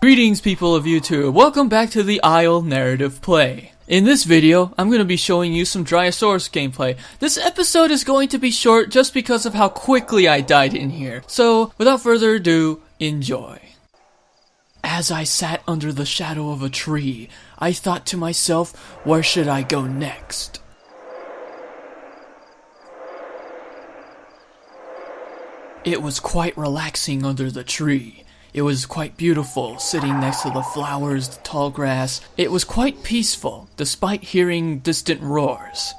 Greetings people of YouTube, welcome back to the Isle Narrative Play. In this video, I'm going to be showing you some Dryosaurus gameplay. This episode is going to be short just because of how quickly I died in here. So, without further ado, enjoy. As I sat under the shadow of a tree, I thought to myself, where should I go next? It was quite relaxing under the tree. It was quite beautiful, sitting next to the flowers, the tall grass. It was quite peaceful, despite hearing distant roars.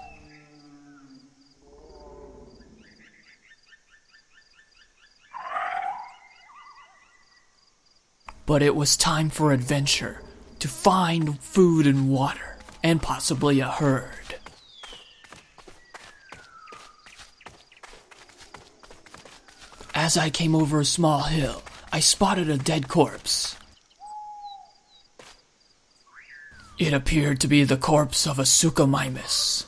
But it was time for adventure, to find food and water, and possibly a herd. As I came over a small hill, I spotted a dead corpse. It appeared to be the corpse of a Suchomimus.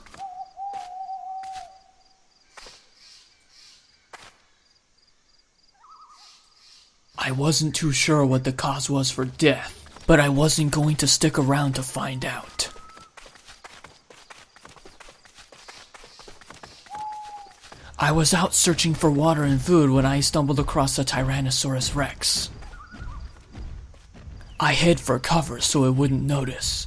I wasn't too sure what the cause was for death, but I wasn't going to stick around to find out. I was out searching for water and food when I stumbled across a Tyrannosaurus Rex. I hid for cover so it wouldn't notice.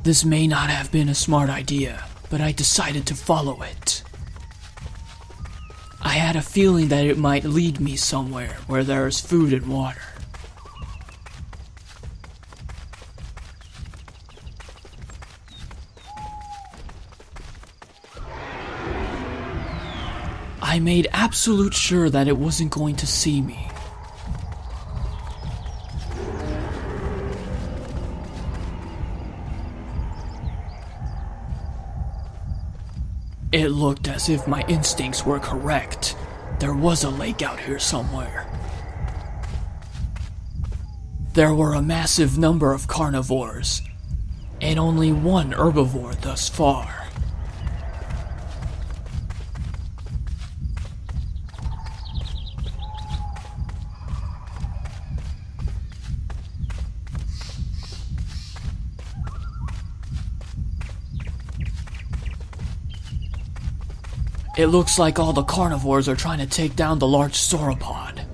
This may not have been a smart idea, but I decided to follow it. I had a feeling that it might lead me somewhere where there is food and water. I made absolute sure that it wasn't going to see me. It looked as if my instincts were correct. There was a lake out here somewhere. There were a massive number of carnivores, and only one herbivore thus far. It looks like all the carnivores are trying to take down the large sauropod.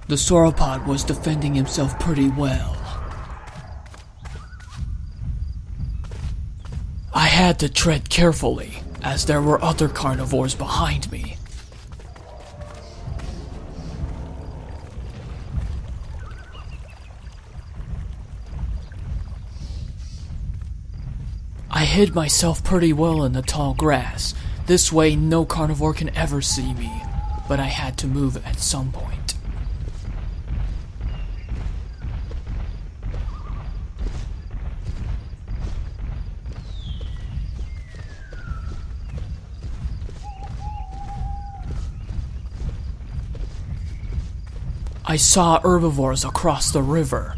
The sauropod was defending himself pretty well. I had to tread carefully, as there were other carnivores behind me. I hid myself pretty well in the tall grass. This way no carnivore can ever see me, but I had to move at some point. I saw herbivores across the river.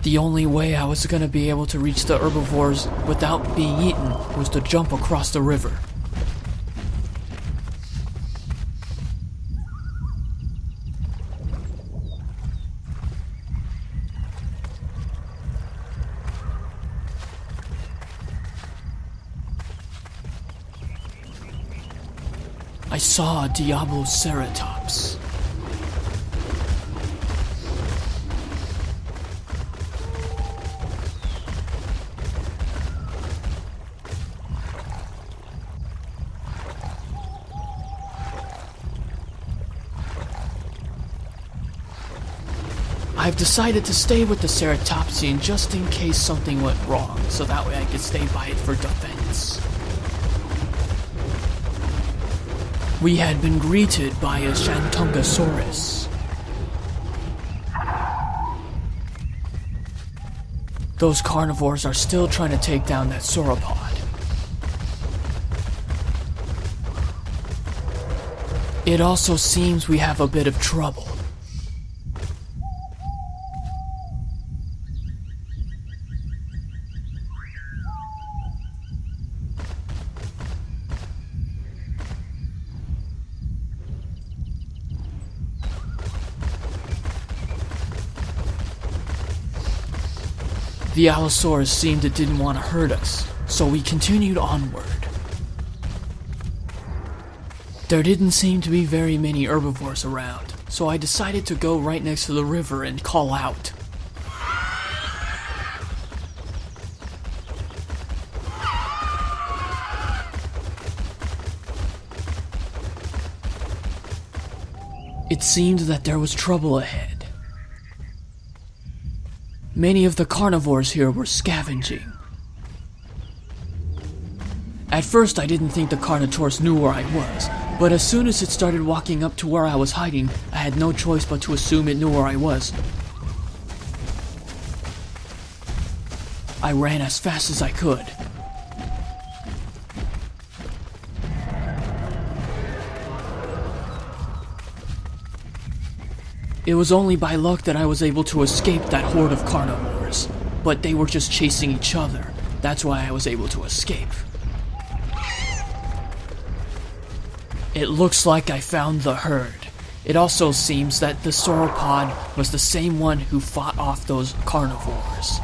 The only way I was going to be able to reach the herbivores without being eaten was to jump across the river. I saw a Dryosaurus. I've decided to stay with the Ceratopsian just in case something went wrong, so that way I could stay by it for defense. We had been greeted by a Shantungosaurus. Those carnivores are still trying to take down that sauropod. It also seems we have a bit of trouble. The Allosaurus seemed it didn't want to hurt us, so we continued onward. There didn't seem to be very many herbivores around, so I decided to go right next to the river and call out. It seemed that there was trouble ahead. Many of the carnivores here were scavenging. At first I didn't think the Carnotaurus knew where I was, but as soon as it started walking up to where I was hiding, I had no choice but to assume it knew where I was. I ran as fast as I could. It was only by luck that I was able to escape that horde of carnivores, but they were just chasing each other. That's why I was able to escape. It looks like I found the herd. It also seems that the sauropod was the same one who fought off those carnivores.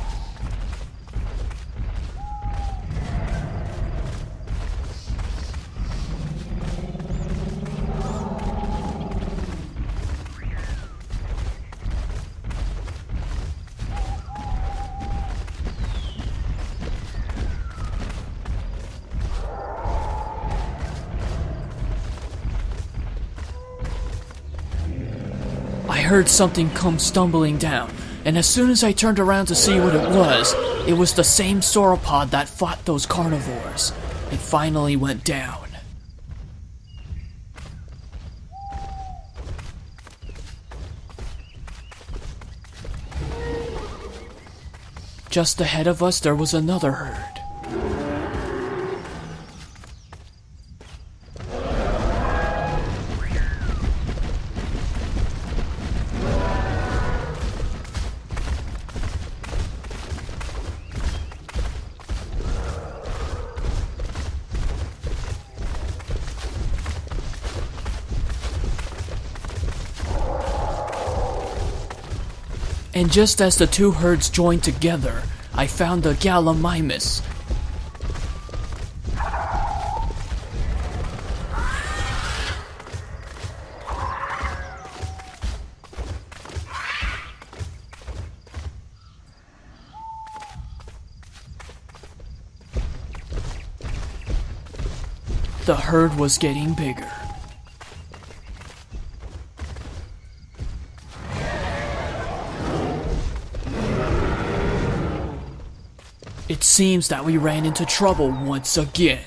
I heard something come stumbling down, and as soon as I turned around to see what it was the same sauropod that fought those carnivores. It finally went down. Just ahead of us, there was another herd. And just as the two herds joined together, I found the Gallimimus. The herd was getting bigger. It seems that we ran into trouble once again,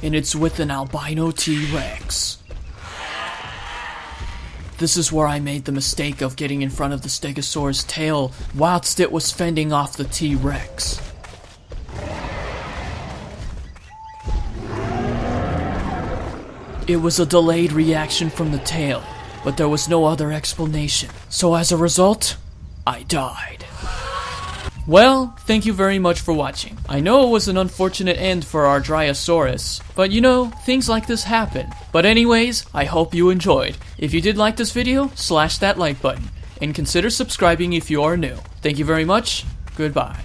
and it's with an albino T-Rex. This is where I made the mistake of getting in front of the Stegosaurus tail whilst it was fending off the T-Rex. It was a delayed reaction from the tail, but there was no other explanation. So as a result, I died. Well, thank you very much for watching. I know it was an unfortunate end for our Dryosaurus, but you know, things like this happen. But anyways, I hope you enjoyed. If you did like this video, slash that like button, and consider subscribing if you are new. Thank you very much, goodbye.